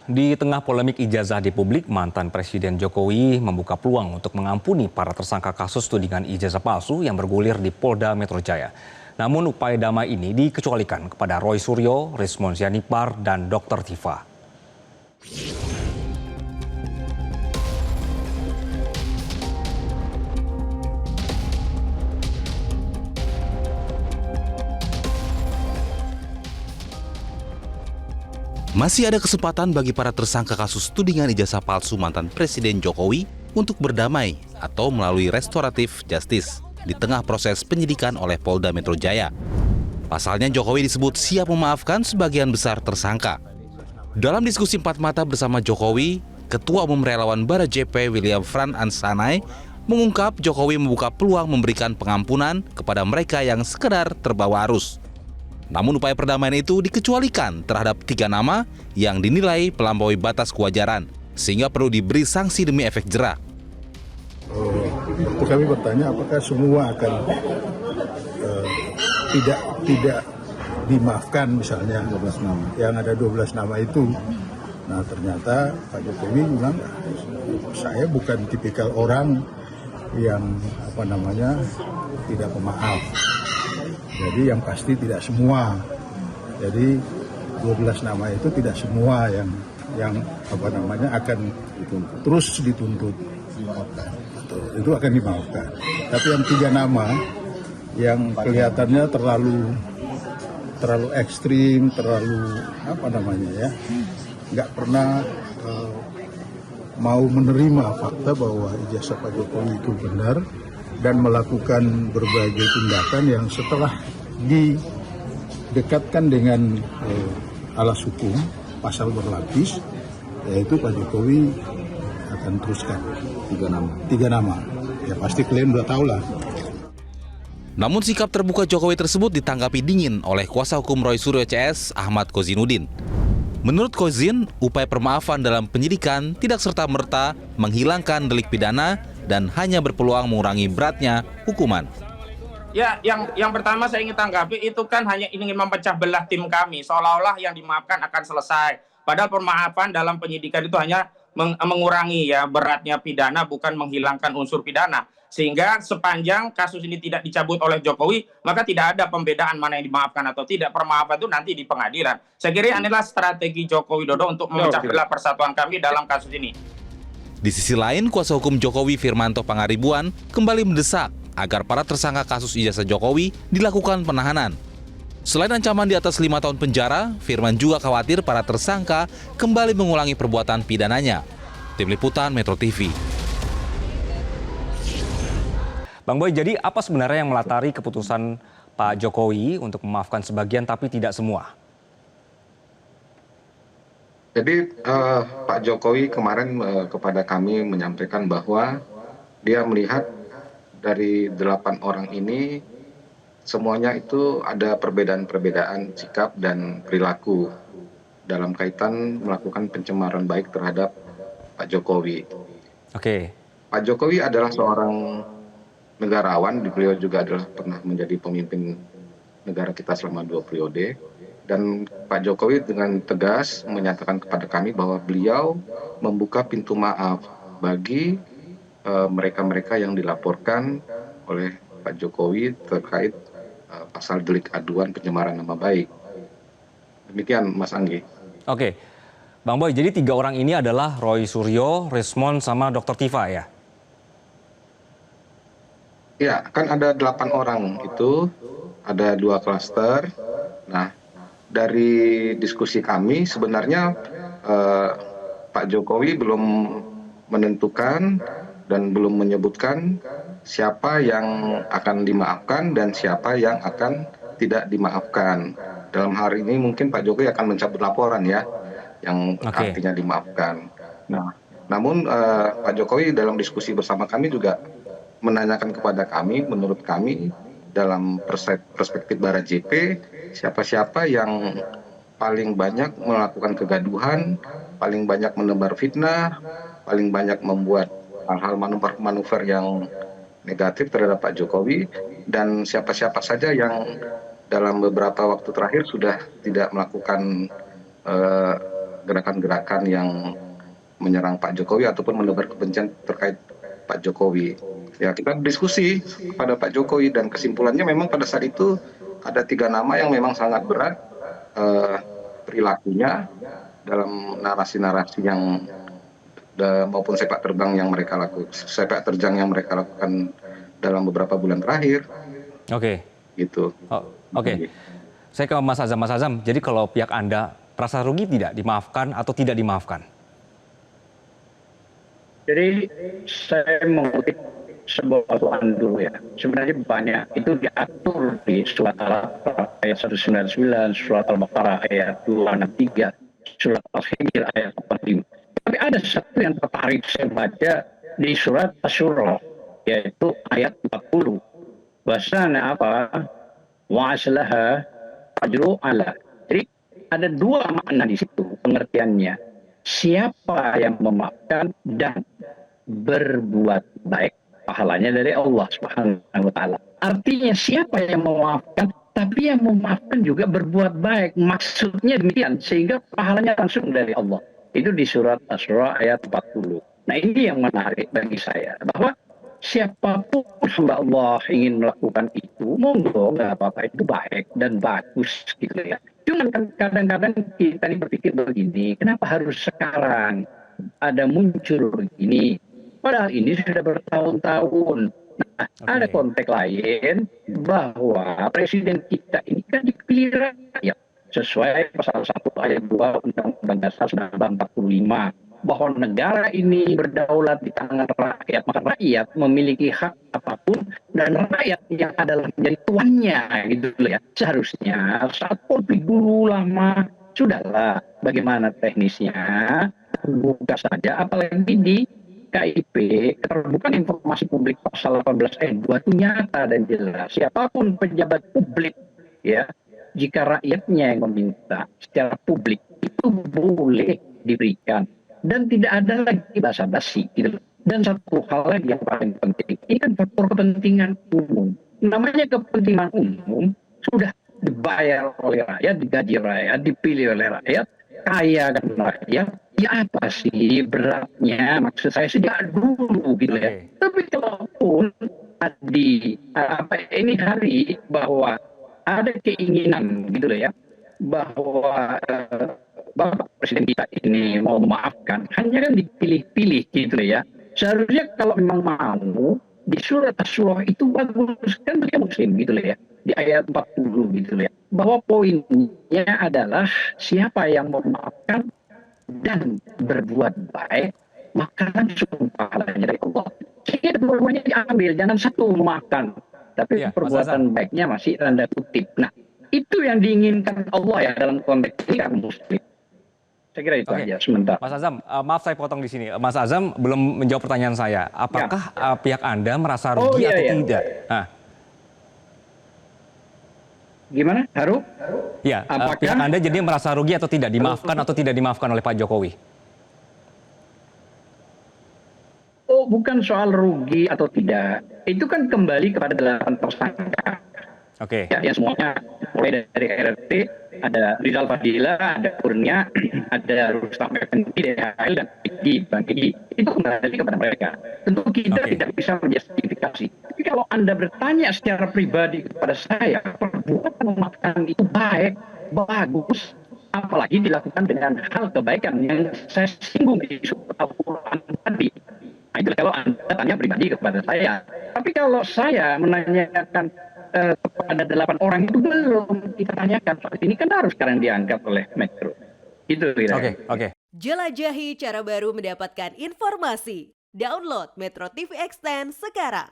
Di tengah polemik ijazah di publik, mantan Presiden Jokowi membuka peluang untuk mengampuni para tersangka kasus tudingan ijazah palsu yang bergulir di Polda Metro Jaya. Namun upaya damai ini dikecualikan kepada Roy Suryo, Rismon Sianipar, dan Dr. Tifa. Masih ada kesempatan bagi para tersangka kasus tudingan ijazah palsu mantan Presiden Jokowi untuk berdamai atau melalui restoratif justice di tengah proses penyidikan oleh Polda Metro Jaya. Pasalnya Jokowi disebut siap memaafkan sebagian besar tersangka. Dalam diskusi empat mata bersama Jokowi, Ketua Umum Relawan Bara JP William Fran Ansanai mengungkap Jokowi membuka peluang memberikan pengampunan kepada mereka yang sekedar terbawa arus. Namun upaya perdamaian itu dikecualikan terhadap 3 nama yang dinilai melampaui batas kewajaran, sehingga perlu diberi sanksi demi efek jera. Kami bertanya apakah semua akan tidak dimaafkan, misalnya 12 nama. Yang ada 12 nama itu. Nah ternyata Pak Jokowi bilang, saya bukan tipikal orang yang tidak pemaaf. Jadi yang pasti tidak semua. Jadi 12 nama itu tidak semua yang akan terus dituntut. Itu akan dimaafkan. Tapi yang 3 nama yang kelihatannya terlalu ekstrim, terlalu nggak pernah mau menerima fakta bahwa ijazah Pak Jokowi itu benar dan melakukan berbagai tindakan yang setelah didekatkan dengan alas hukum, pasal berlapis, yaitu Pak Jokowi akan teruskan 3 nama. Ya pasti kalian udah tahu lah. Namun sikap terbuka Jokowi tersebut ditanggapi dingin oleh kuasa hukum Roy Suryo CS, Ahmad Kozinudin. Menurut Kozin, upaya permaafan dalam penyidikan tidak serta-merta menghilangkan delik pidana dan hanya berpeluang mengurangi beratnya hukuman. Ya, yang pertama saya ingin tanggapi itu kan hanya ingin memecah belah tim kami, seolah-olah yang dimaafkan akan selesai. Padahal permaafan dalam penyidikan itu hanya mengurangi beratnya pidana, bukan menghilangkan unsur pidana. Sehingga sepanjang kasus ini tidak dicabut oleh Jokowi, maka tidak ada pembedaan mana yang dimaafkan atau tidak. Permaafan itu nanti di pengadilan. Saya kira inilah strategi Joko Widodo untuk memecah belah persatuan kami dalam kasus ini. Di sisi lain, kuasa hukum Jokowi Firmanto Pangaribuan kembali mendesak agar para tersangka kasus ijazah Jokowi dilakukan penahanan. Selain ancaman di atas 5 tahun penjara, Firman juga khawatir para tersangka kembali mengulangi perbuatan pidananya. Tim Liputan Metro TV. Bang Boy, jadi apa sebenarnya yang melatari keputusan Pak Jokowi untuk memaafkan sebagian tapi tidak semua? Jadi Pak Jokowi kemarin kepada kami menyampaikan bahwa dia melihat dari 8 orang ini semuanya itu ada perbedaan-perbedaan sikap dan perilaku dalam kaitan melakukan pencemaran baik terhadap Pak Jokowi. Oke. Pak Jokowi adalah seorang negarawan, beliau juga adalah pernah menjadi pemimpin negara kita selama 2 periode. Dan Pak Jokowi dengan tegas menyatakan kepada kami bahwa beliau membuka pintu maaf bagi mereka-mereka yang dilaporkan oleh Pak Jokowi terkait pasal delik aduan pencemaran nama baik. Demikian Mas Anggi. Oke. Bang Boy, jadi 3 orang ini adalah Roy Suryo, Rismon, sama Dr. Tifa ya? Ya, kan ada 8 orang itu, ada 2 klaster. Nah, dari diskusi kami sebenarnya Pak Jokowi belum menentukan dan belum menyebutkan siapa yang akan dimaafkan dan siapa yang akan tidak dimaafkan. Dalam hari ini mungkin Pak Jokowi akan mencabut laporan ya, yang artinya dimaafkan. Nah, namun Pak Jokowi dalam diskusi bersama kami juga menanyakan kepada kami, menurut kami dalam perspektif Bara JP, siapa-siapa yang paling banyak melakukan kegaduhan, paling banyak menebar fitnah, paling banyak membuat hal-hal manuver-manuver yang negatif terhadap Pak Jokowi, dan siapa-siapa saja yang dalam beberapa waktu terakhir sudah tidak melakukan gerakan-gerakan yang menyerang Pak Jokowi ataupun menebar kebencian terkait Pak Jokowi. Ya, kita diskusi kepada Pak Jokowi dan kesimpulannya memang pada saat itu ada 3 nama yang memang sangat berat perilakunya dalam narasi-narasi yang maupun sepak terjang yang mereka lakukan dalam beberapa bulan terakhir. Oke. Gitu. Oke. Saya ke Mas Azam. Mas Azam, jadi kalau pihak Anda merasa rugi tidak, dimaafkan atau tidak dimaafkan? Jadi saya mengutip sebuah aturan dulu ya. Sebenarnya banyak itu diatur di surat Al-Baqarah ayat 199, surat Al-Baqarah ayat 263, surat Al-Hijr ayat 45. Tapi ada satu yang tertarik saya baca di surat Asy-Syura yaitu ayat 40. Bahasanya apa? Wa aslaha ajru ala. Jadi ada 2 makna di situ pengertiannya. Siapa yang memaafkan dan berbuat baik, pahalanya dari Allah Subhanahu wa taala. Artinya siapa yang memaafkan tapi yang memaafkan juga berbuat baik. Maksudnya demikian sehingga pahalanya langsung dari Allah. Itu di surat Asy-Syura ayat 40. Nah, ini yang menarik bagi saya bahwa siapapun hamba Allah ingin melakukan itu, monggo, nggak apa-apa, itu baik dan bagus gitu ya. Cuman kan kadang-kadang kita ini berpikir begini, kenapa harus sekarang ada muncul begini? Padahal ini sudah bertahun-tahun. Nah, ada konteks lain bahwa presiden kita ini kan dipilih rakyat sesuai pasal 1 ayat 2 Undang-Undang Dasar 1945 bahwa negara ini berdaulat di tangan rakyat, maka rakyat memiliki hak apapun dan rakyat yang adalah menjadi tuannya gitu ya. Seharusnya saat konflik dulu lama sudahlah bagaimana teknisnya buka saja, apalagi di KIP keterbukaan informasi publik pasal 18 ayat 2 itu nyata dan jelas. Siapapun pejabat publik ya, jika rakyatnya yang meminta secara publik itu boleh diberikan dan tidak ada lagi basa-basi gitu. Dan satu hal lagi yang paling penting, ini kan faktor kepentingan umum. Namanya kepentingan umum sudah dibayar oleh rakyat, digaji rakyat, dipilih oleh rakyat, kaya kan rakyat. Ya apa sih beratnya? Maksud saya sejak dulu gitu ya. Tapi kalaupun ini hari bahwa ada keinginan gitu ya bahwa Bapak Presiden kita ini mau memaafkan, hanya kan dipilih-pilih gitu ya. Seharusnya kalau memang mau di surat Asy-Syura itu bagus kan bagi Muslim gitu ya, di ayat 40 gitu ya, bahwa poinnya adalah siapa yang memaafkan dan berbuat baik maka langsung pahalanya dari Allah. Sehingga dua-duanya diambil, jangan satu memaafkan tapi ya, perbuatan baiknya masih tanda kutip. Nah, itu yang diinginkan Allah ya dalam konteks ini kan Muslim. Saya kira itu aja sementara. Mas Azam, maaf saya potong di sini. Mas Azam belum menjawab pertanyaan saya. Apakah pihak Anda merasa rugi atau tidak? Nah. Gimana? Haru? Ya, pihak Anda jadi merasa rugi atau tidak? Dimaafkan atau tidak dimaafkan oleh Pak Jokowi? Oh, bukan soal rugi atau tidak. Itu kan kembali kepada 8 tersangka. Oke. Ya, yang semuanya mulai dari RRT, ada Rizal Fadila, ada Kurnia, ada Rustam Effendi, DHL, dan Bang Egy. Itu kembali kepada mereka. Tentu kita tidak bisa menjustifikasi. Tapi kalau Anda bertanya secara pribadi kepada saya, perbuatan memaafkan itu baik, bagus, apalagi dilakukan dengan hal kebaikan yang saya singgung di surat Al-Quran tadi. Nah, itu kalau Anda tanya pribadi kepada saya. Tapi kalau saya menanyakan kepada 8 orang itu belum kita tanyakan soal ini kan harus sekarang diangkat oleh Metro. Itu kira-kira. Oke. Jelajahi cara baru mendapatkan informasi. Download Metro TV Extend sekarang.